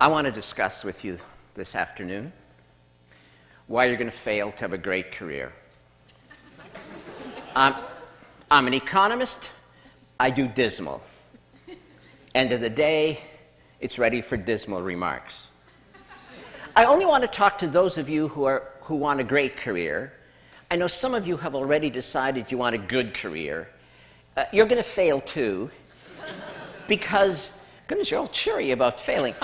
I want to discuss with you this afternoon why you're going to fail to have a great career. I'm an economist. I do dismal. End of the day, it's ready for dismal remarks. I only want to talk to those of you who want a great career. I know some of you have already decided you want a good career. You're going to fail too, because, goodness, you're all cheery about failing.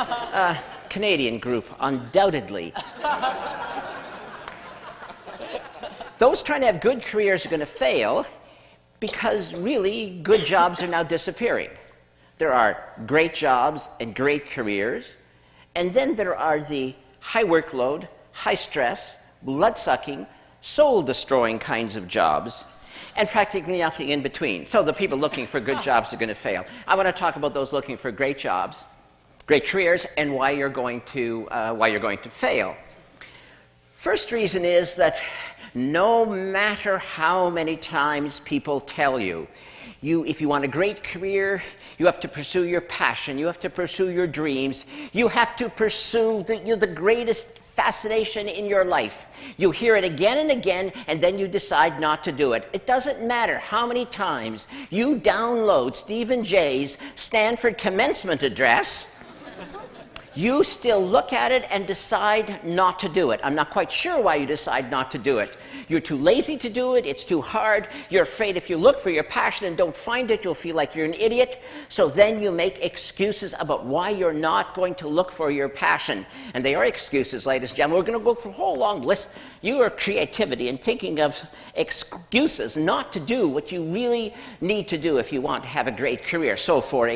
Canadian group, undoubtedly. Those trying to have good careers are going to fail because really good jobs are now disappearing. There are great jobs and great careers, and then there are the high workload, high stress, blood-sucking, soul-destroying kinds of jobs, and practically nothing in between. So the people looking for good jobs are going to fail. I want to talk about those looking for great jobs, great careers, and why you're going to fail. First reason is that no matter how many times people tell you, if you want a great career, you have to pursue your passion, you have to pursue your dreams, you have to pursue the greatest fascination in your life. You hear it again and again, and then you decide not to do it. It doesn't matter how many times you download Stephen Jay's Stanford commencement address, you still look at it and decide not to do it. I'm not quite sure why you decide not to do it. You're too lazy to do it, it's too hard, you're afraid if you look for your passion and don't find it, you'll feel like you're an idiot. So then you make excuses about why you're not going to look for your passion. And they are excuses, ladies and gentlemen. We're going to go through a whole long list. Your creativity and thinking of excuses not to do what you really need to do if you want to have a great career. So for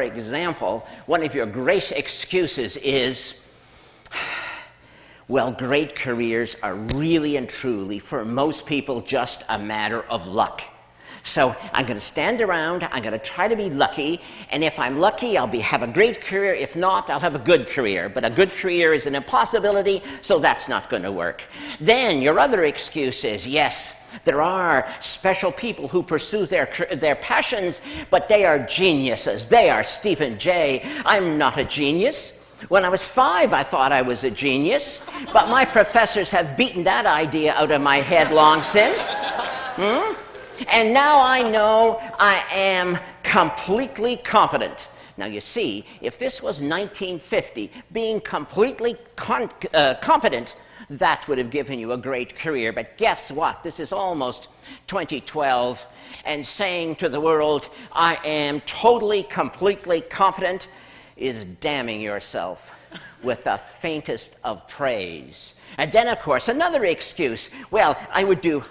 example, one of your great excuses is, well, great careers are really and truly, for most people, just a matter of luck. So I'm going to stand around, I'm going to try to be lucky, and if I'm lucky, I'll have a great career. If not, I'll have a good career. But a good career is an impossibility, so that's not going to work. Then your other excuse is, yes, there are special people who pursue their passions, but they are geniuses. They are Stephen Jay. I'm not a genius. When I was 5, I thought I was a genius, but my professors have beaten that idea out of my head long since. And now I know I am completely competent. Now you see, if this was 1950, being completely competent, that would have given you a great career. But guess what? This is almost 2012, and saying to the world, I am totally, completely competent, is damning yourself with the faintest of praise. And then, of course, another excuse. Well, I would do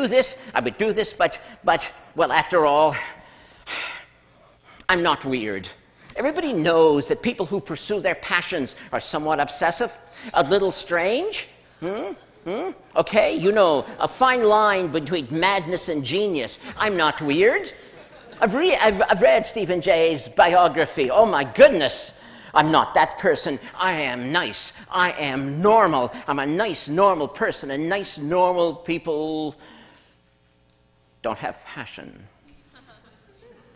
this, but, well, after all, I'm not weird. Everybody knows that people who pursue their passions are somewhat obsessive, a little strange. Okay, you know, a fine line between madness and genius. I'm not weird. I've read Stephen Jay's biography. Oh, my goodness. I'm not that person. I am nice. I am normal. I'm a nice, normal person, and nice, normal people don't have passion.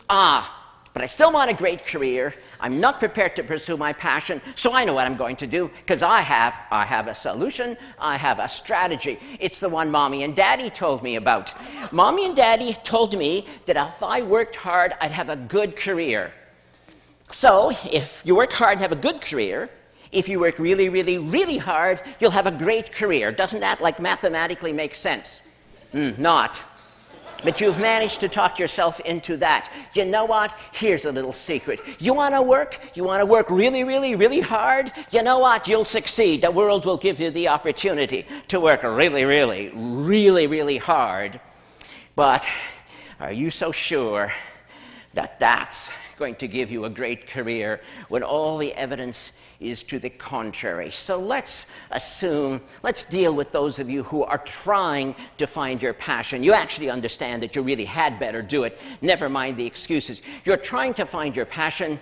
But I still want a great career. I'm not prepared to pursue my passion, so I know what I'm going to do, because I have a solution. I have a strategy. It's the one Mommy and Daddy told me about. Mommy and Daddy told me that if I worked hard, I'd have a good career. So if you work hard and have a good career, if you work really, really, really hard, you'll have a great career. Doesn't that, like, mathematically make sense? Not. But you've managed to talk yourself into that. You know what? Here's a little secret. You want to work really, really, really hard? You know what? You'll succeed. The world will give you the opportunity to work really, really, really, really hard. But are you so sure that that's going to give you a great career when all the evidence is to the contrary? So let's deal with those of you who are trying to find your passion. You actually understand that you really had better do it. Never mind the excuses. You're trying to find your passion,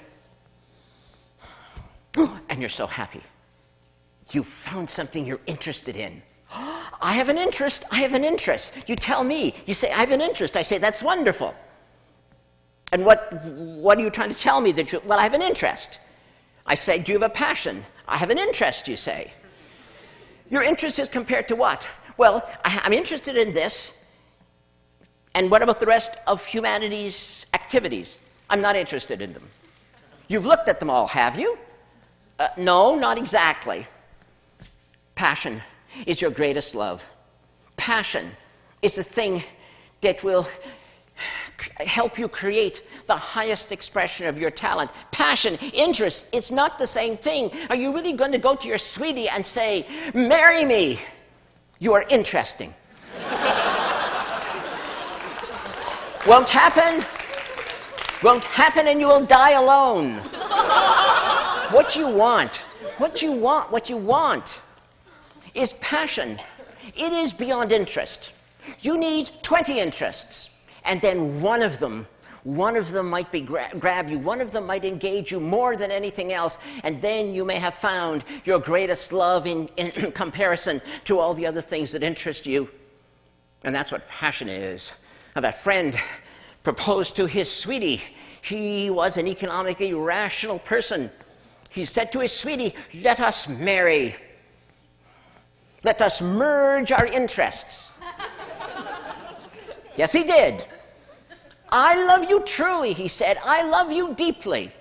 and you're so happy. You found something you're interested in. I have an interest. You tell me. You say, I have an interest. I say, that's wonderful. And what are you trying to tell me? Well, I have an interest. I say, do you have a passion? I have an interest, you say. Your interest is compared to what? Well, I'm interested in this. And what about the rest of humanity's activities? I'm not interested in them. You've looked at them all, have you? No, not exactly. Passion is your greatest love. Passion is the thing that will help you create the highest expression of your talent. Passion, interest, it's not the same thing. Are you really going to go to your sweetie and say, marry me? You are interesting. Won't happen. Won't happen, and you will die alone. What you want is passion. It is beyond interest. You need 20 interests, and then one of them might grab you, one of them might engage you more than anything else, and then you may have found your greatest love in comparison to all the other things that interest you. And that's what passion is. Now, that friend proposed to his sweetie. He was an economically rational person. He said to his sweetie, let us marry. Let us merge our interests. Yes, he did. I love you truly, he said. I love you deeply.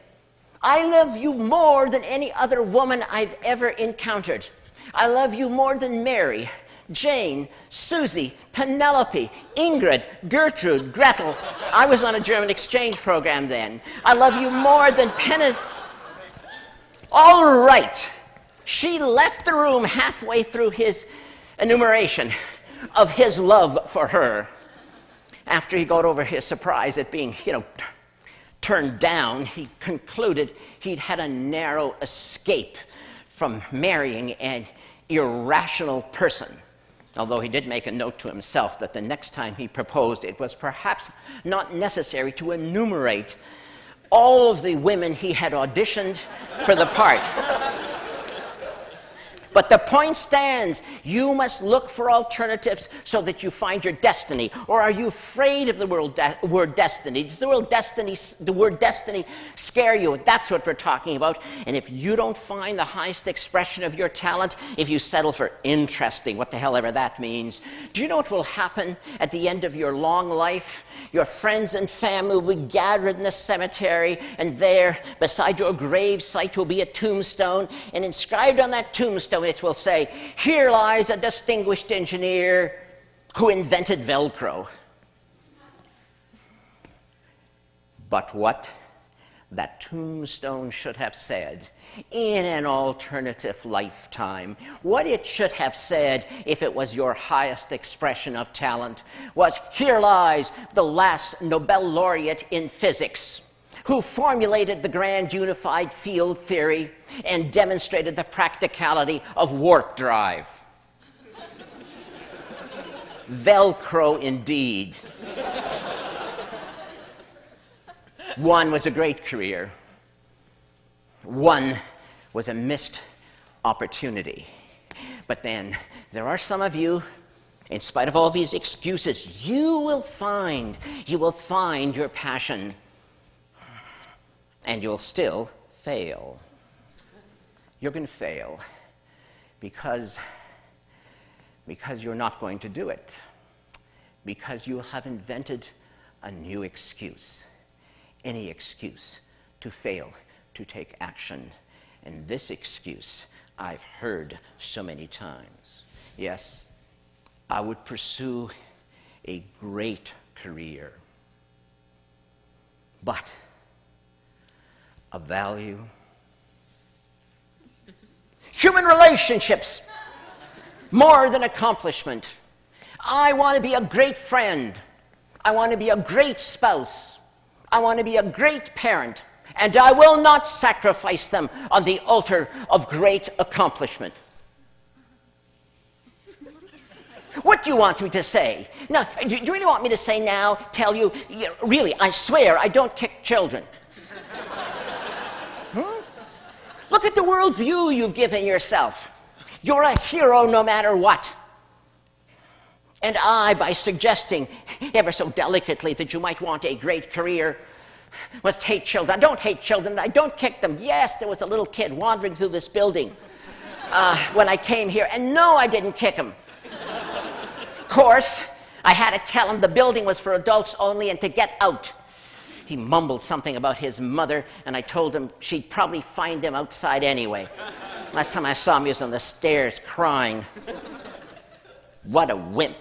I love you more than any other woman I've ever encountered. I love you more than Mary, Jane, Susie, Penelope, Ingrid, Gertrude, Gretel. I was on a German exchange program then. I love you more than All right. She left the room halfway through his enumeration of his love for her. After he got over his surprise at being, turned down, he concluded he'd had a narrow escape from marrying an irrational person. Although he did make a note to himself that the next time he proposed, it was perhaps not necessary to enumerate all of the women he had auditioned for the part. But the point stands. You must look for alternatives so that you find your destiny. Or are you afraid of the word destiny? Does the word destiny scare you? That's what we're talking about. And if you don't find the highest expression of your talent, if you settle for interesting, what the hell ever that means, do you know what will happen at the end of your long life? Your friends and family will be gathered in the cemetery, and there, beside your grave site, will be a tombstone, and inscribed on that tombstone it will say, "Here lies a distinguished engineer who invented Velcro." But what that tombstone should have said in an alternative lifetime, what it should have said if it was your highest expression of talent, was, "Here lies the last Nobel laureate in physics, who formulated the grand unified field theory and demonstrated the practicality of warp drive." Velcro indeed. One was a great career. One was a missed opportunity. But then there are some of you, in spite of all these excuses, you will find your passion, and you'll still fail. You're going to fail because you're not going to do it, because you have invented a new excuse. Any excuse to fail to take action. And this excuse I've heard so many times. Yes, I would pursue a great career, but a value. Human relationships, more than accomplishment. I want to be a great friend. I want to be a great spouse. I want to be a great parent, and I will not sacrifice them on the altar of great accomplishment. What do you want me to say? Now, do you really want me to say now, tell you, really, I swear I don't kick children? Look at the worldview you've given yourself. You're a hero no matter what. And I, by suggesting ever so delicately that you might want a great career, must hate children. I don't hate children. I don't kick them. Yes, there was a little kid wandering through this building when I came here, and no, I didn't kick him. Of course, I had to tell him the building was for adults only and to get out. He mumbled something about his mother, and I told him she'd probably find him outside anyway. Last time I saw him, he was on the stairs crying. What a wimp.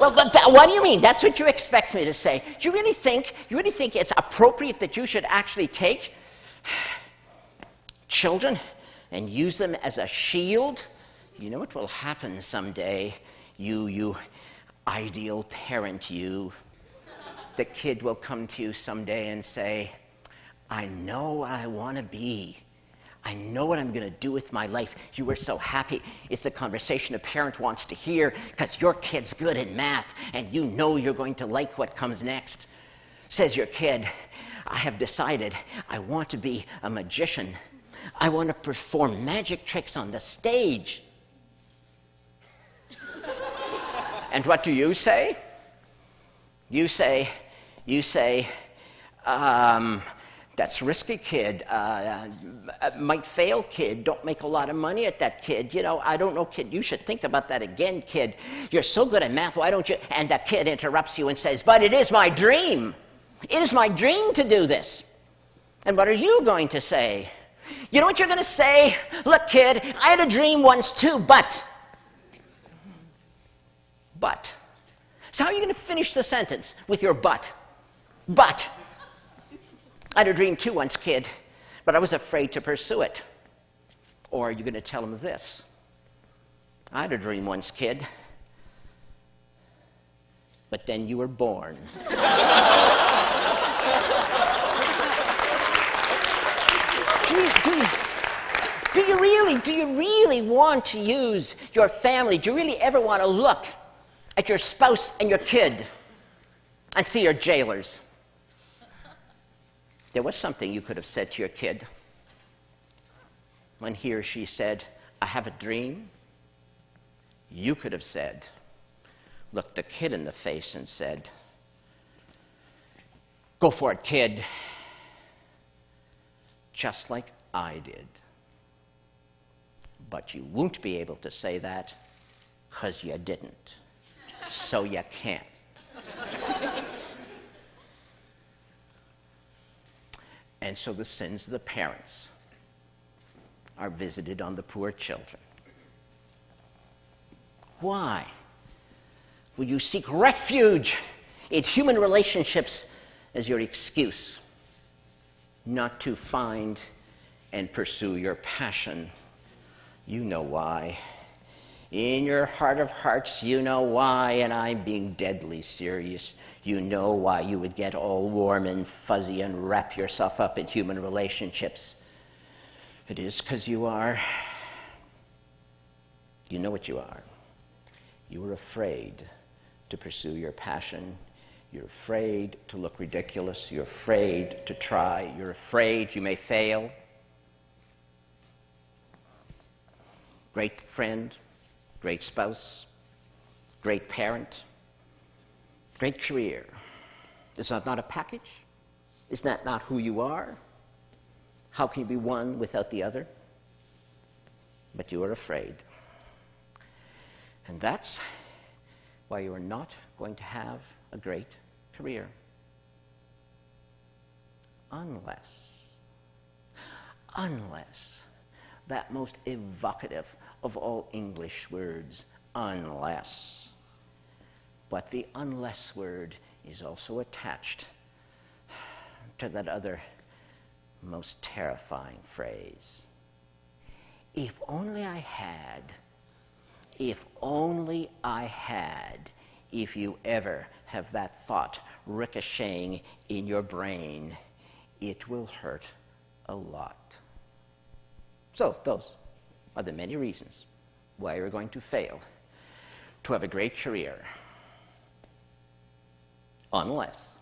Well, what do you mean? That's what you expect me to say. Do you really think it's appropriate that you should actually take children and use them as a shield? You know what will happen someday? You ideal parent, you. The kid will come to you someday and say, I know what I want to be. I know what I'm going to do with my life. You were so happy. It's the conversation a parent wants to hear because your kid's good at math and you know you're going to like what comes next. Says your kid, I have decided I want to be a magician. I want to perform magic tricks on the stage. And what do you say? You say, that's risky, kid. Might fail, kid. Don't make a lot of money at that, kid. You know, I don't know, kid. You should think about that again, kid. You're so good at math. Why don't you? And that kid interrupts you and says, but it is my dream. It is my dream to do this. And what are you going to say? You know what you're going to say? Look, kid, I had a dream once too, but. So how are you going to finish the sentence with your but? But. I had a dream too once, kid, but I was afraid to pursue it. Or are you going to tell him this? I had a dream once, kid, but then you were born. Do you really want to use your family? Do you really ever want to look at your spouse and your kid and see your jailers? There was something you could have said to your kid when he or she said, I have a dream. You could have said, looked the kid in the face and said, go for it, kid. Just like I did. But you won't be able to say that because you didn't. So you can't. And so the sins of the parents are visited on the poor children. Why will you seek refuge in human relationships as your excuse not to find and pursue your passion? You know why. In your heart of hearts, you know why, and I'm being deadly serious. You know why you would get all warm and fuzzy and wrap yourself up in human relationships. It is because you are. You know what you are. You are afraid to pursue your passion. You're afraid to look ridiculous. You're afraid to try. You're afraid you may fail. Great friend. Great spouse, great parent, great career. Is that not a package? Is that not who you are? How can you be one without the other? But you are afraid. And that's why you are not going to have a great career. Unless that most evocative of all English words, unless. But the unless word is also attached to that other most terrifying phrase. If only I had, if only I had, if you ever have that thought ricocheting in your brain, it will hurt a lot. So those are the many reasons why you're going to fail to have a great career. Unless